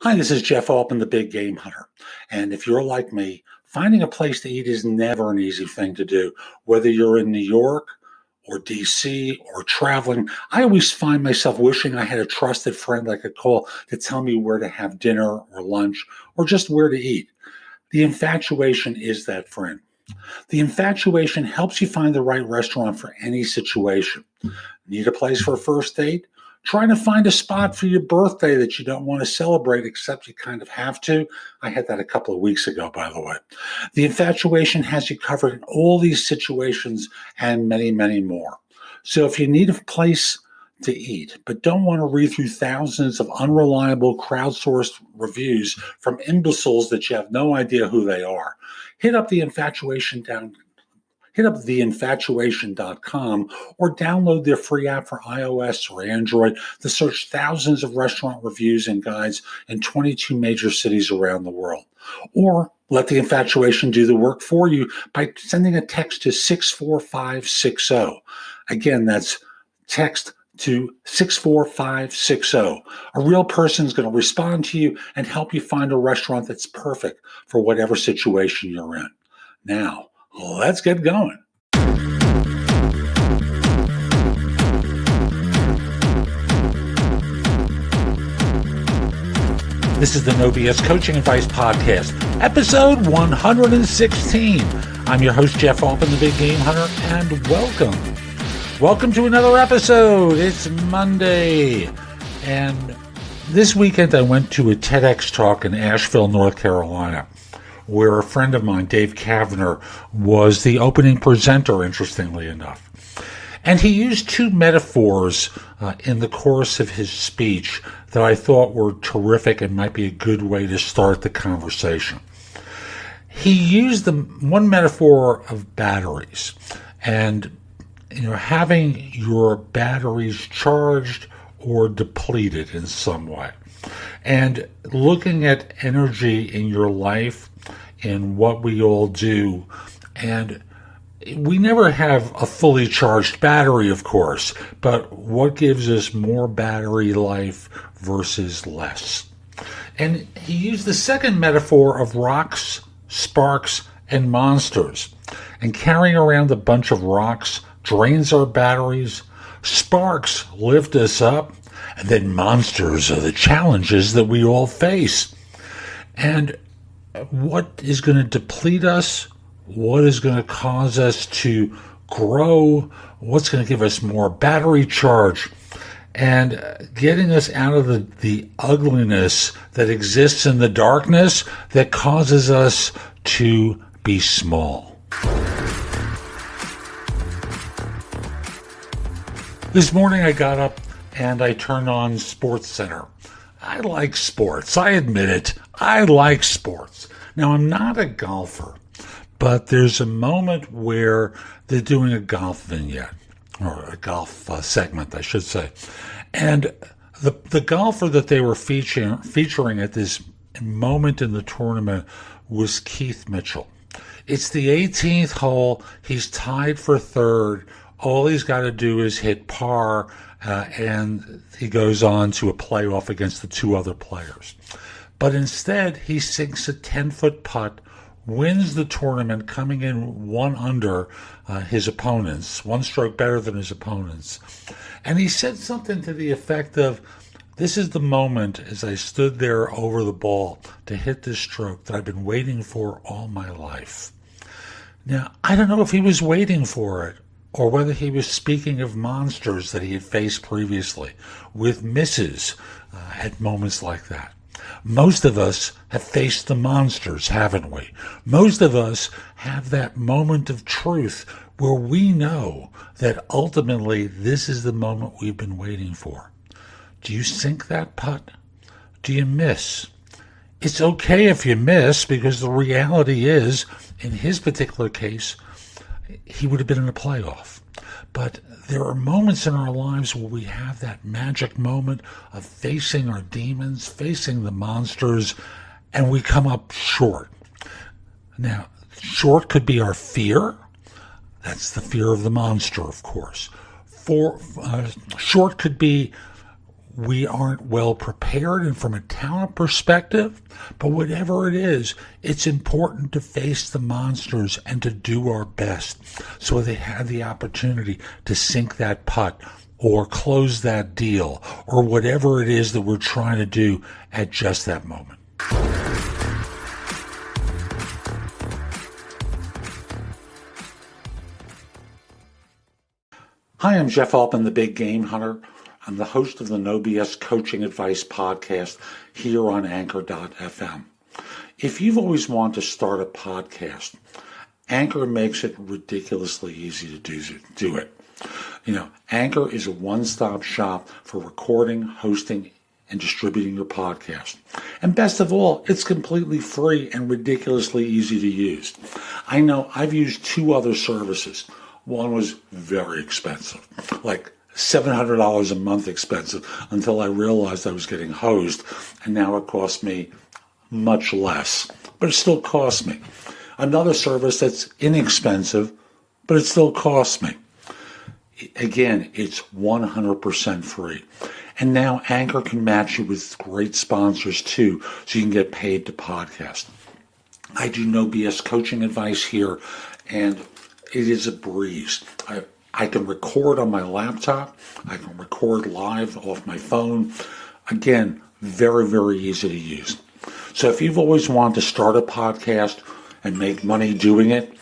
Hi, this is Jeff Altman, the Big Game Hunter. And if you're like me, finding a place to eat is never an easy thing to do. Whether you're in New York or DC or traveling, I always find myself wishing I had a trusted friend I could call to tell me where to have dinner or lunch or just where to eat. The infatuation is that friend. The infatuation helps you find the right restaurant for any situation. Need a place for a first date? Trying to find a spot for your birthday that you don't want to celebrate, except you kind of have to. I had that a couple of weeks ago, by the way. The infatuation has you covered in all these situations and many, many more. So if you need a place to eat, but don't want to read through thousands of unreliable crowdsourced reviews from imbeciles that you have no idea who they are, hit up theinfatuation.com or download their free app for iOS or Android to search thousands of restaurant reviews and guides in 22 major cities around the world. Or let the infatuation do the work for you by sending a text to 64560. Again, that's text to 64560. A real person is going to respond to you and help you find a restaurant that's perfect for whatever situation you're in. Now, let's get going. This is the No BS Coaching Advice Podcast, episode 116. I'm your host, Jeff Altman, the Big Game Hunter, and welcome. Welcome to another episode. It's Monday, and this weekend I went to a TEDx talk in Asheville, North Carolina, where a friend of mine, Dave Kavner, was the opening presenter, interestingly enough. And he used two metaphors in the course of his speech that I thought were terrific and might be a good way to start the conversation. He used one metaphor of batteries and having your batteries charged or depleted in some way. And looking at energy in your life and what we all do, and we never have a fully charged battery, of course, but what gives us more battery life versus less? And he used the second metaphor of rocks, sparks, and monsters. And carrying around a bunch of rocks drains our batteries, sparks lift us up, and then monsters are the challenges that we all face. And what is going to deplete us? What is going to cause us to grow? What's going to give us more battery charge? And getting us out of the ugliness that exists in the darkness that causes us to be small. This morning I got up and I turned on SportsCenter. I like sports. I admit it. I like sports. Now, I'm not a golfer, but there's a moment where they're doing a golf vignette, or a golf segment, I should say. And the golfer that they were featuring at this moment in the tournament was Keith Mitchell. It's the 18th hole. He's tied for third. All he's got to do is hit par, and he goes on to a playoff against the two other players. But instead, he sinks a 10-foot putt, wins the tournament, coming in one under his opponents, one stroke better than his opponents. And he said something to the effect of, "This is the moment as I stood there over the ball to hit this stroke that I've been waiting for all my life." Now, I don't know if he was waiting for it, or whether he was speaking of monsters that he had faced previously, with misses at moments like that. Most of us have faced the monsters, haven't we? Most of us have that moment of truth where we know that ultimately this is the moment we've been waiting for. Do you sink that putt? Do you miss? It's okay if you miss, because the reality is, in his particular case, he would have been in a playoff. But there are moments in our lives where we have that magic moment of facing our demons, facing the monsters, and we come up short. Now, short could be our fear. That's the fear of the monster, of course. Short could be we aren't well prepared and from a talent perspective, but whatever it is, it's important to face the monsters and to do our best so they have the opportunity to sink that putt or close that deal or whatever it is that we're trying to do at just that moment. Hi, I'm Jeff Altman, the Big Game Hunter. I'm the host of the No BS Coaching Advice podcast here on Anchor.fm. If you've always wanted to start a podcast, Anchor makes it ridiculously easy to do it. Anchor is a one-stop shop for recording, hosting, and distributing your podcast. And best of all, it's completely free and ridiculously easy to use. I know I've used two other services. One was very expensive, like $700 a month expensive, until I realized I was getting hosed, and now it costs me much less, but it still costs me. Another service that's inexpensive, but it still costs me. Again, it's 100% free. And now Anchor can match you with great sponsors too, so you can get paid to podcast. I do No BS coaching advice here, and it is a breeze. I can record on my laptop. I can record live off my phone. Again, very, very easy to use. So if you've always wanted to start a podcast and make money doing it,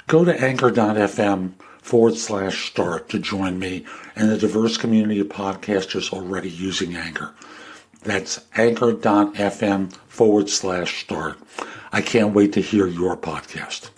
go to anchor.fm/start to join me and the diverse community of podcasters already using Anchor. That's anchor.fm/start. I can't wait to hear your podcast.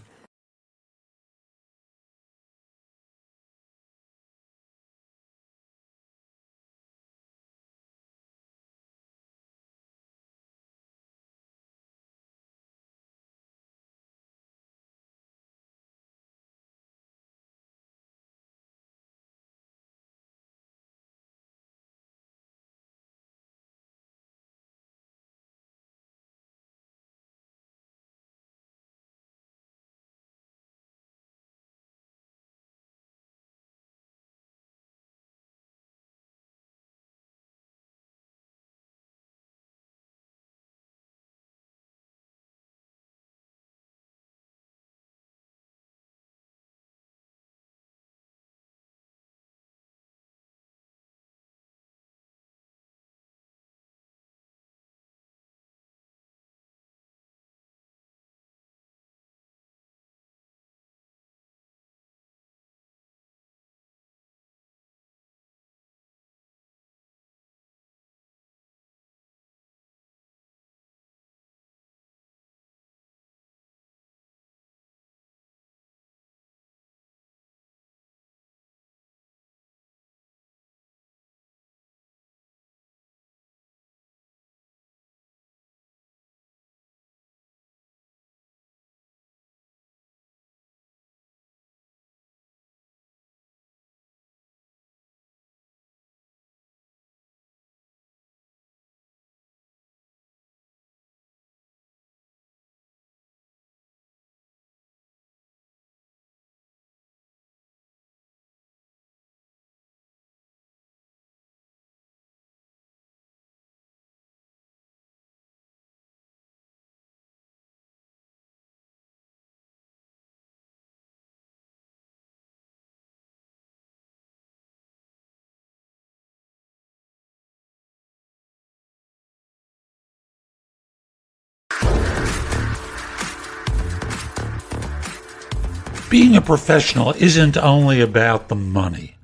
Being a professional isn't only about the money.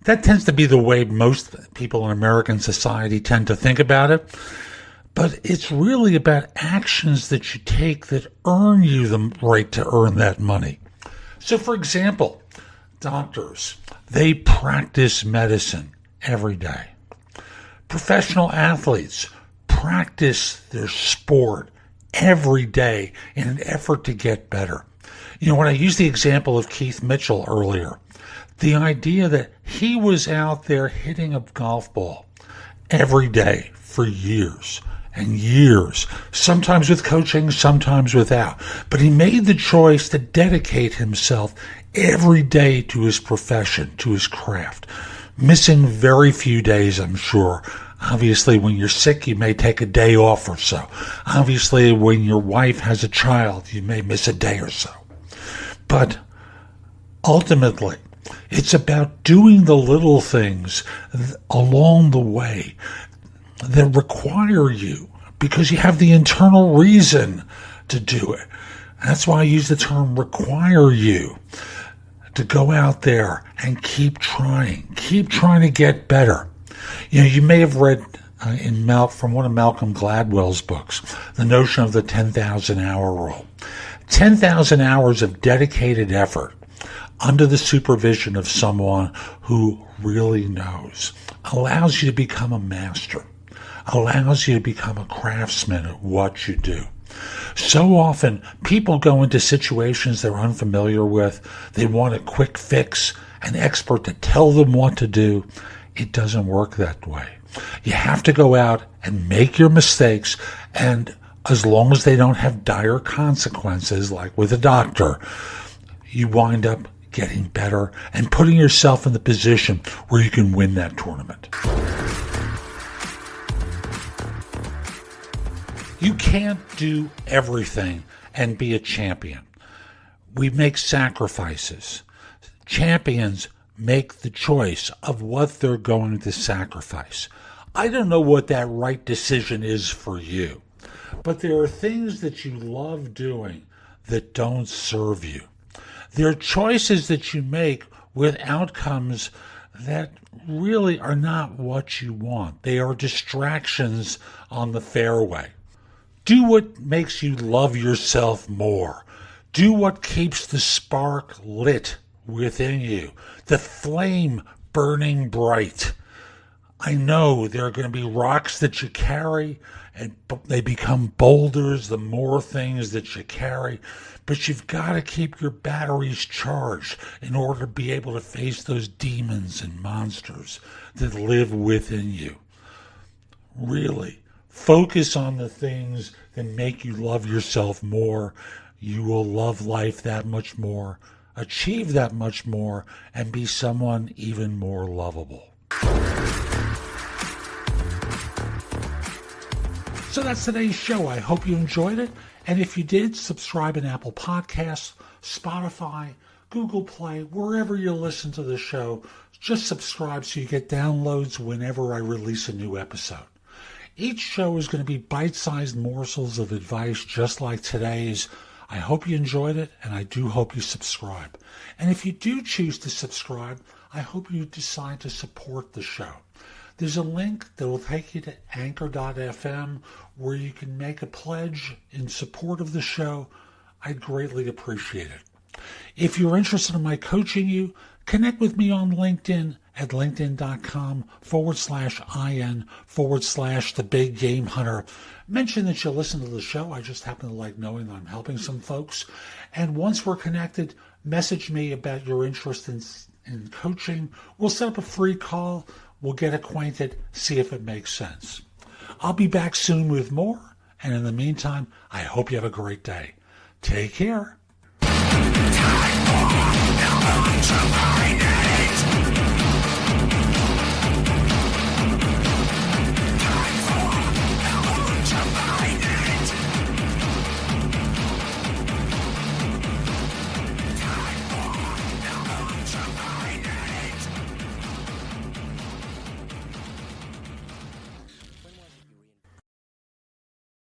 That tends to be the way most people in American society tend to think about it. But it's really about actions that you take that earn you the right to earn that money. So, for example, doctors, they practice medicine every day. Professional athletes practice their sport every day in an effort to get better. When I used the example of Keith Mitchell earlier, the idea that he was out there hitting a golf ball every day for years and years, sometimes with coaching, sometimes without. But he made the choice to dedicate himself every day to his profession, to his craft, missing very few days, I'm sure. Obviously, when you're sick, you may take a day off or so. Obviously, when your wife has a child, you may miss a day or so. But ultimately, it's about doing the little things along the way that require you because you have the internal reason to do it. That's why I use the term require you to go out there and keep trying to get better. You know, you may have read from one of Malcolm Gladwell's books, the notion of the 10,000 hour rule. 10,000 hours of dedicated effort under the supervision of someone who really knows allows you to become a master, allows you to become a craftsman at what you do. So often, people go into situations they're unfamiliar with. They want a quick fix, an expert to tell them what to do. It doesn't work that way. You have to go out and make your mistakes, and as long as they don't have dire consequences, like with a doctor, you wind up getting better and putting yourself in the position where you can win that tournament. You can't do everything and be a champion. We make sacrifices. Champions make the choice of what they're going to sacrifice. I don't know what that right decision is for you, but there are things that you love doing that don't serve you. There are choices that you make with outcomes that really are not what you want. They are distractions on the fairway. Do what makes you love yourself more. Do what keeps the spark lit within you, the flame burning bright. I know there are going to be rocks that you carry, and they become boulders the more things that you carry, but you've got to keep your batteries charged in order to be able to face those demons and monsters that live within you. Really, focus on the things that make you love yourself more. You will love life that much more, achieve that much more, and be someone even more lovable. So that's today's show. I hope you enjoyed it. And if you did, subscribe in Apple Podcasts, Spotify, Google Play, wherever you listen to the show. Just subscribe so you get downloads whenever I release a new episode. Each show is going to be bite-sized morsels of advice just like today's. I hope you enjoyed it, and I do hope you subscribe. And if you do choose to subscribe, I hope you decide to support the show. There's a link that will take you to anchor.fm where you can make a pledge in support of the show. I'd greatly appreciate it. If you're interested in my coaching you, connect with me on LinkedIn at linkedin.com/IN/the big game hunter. Mention that you listen to the show. I just happen to like knowing that I'm helping some folks. And once we're connected, message me about your interest in coaching. We'll set up a free call. We'll get acquainted, see if it makes sense. I'll be back soon with more. And in the meantime, I hope you have a great day. Take care. Time for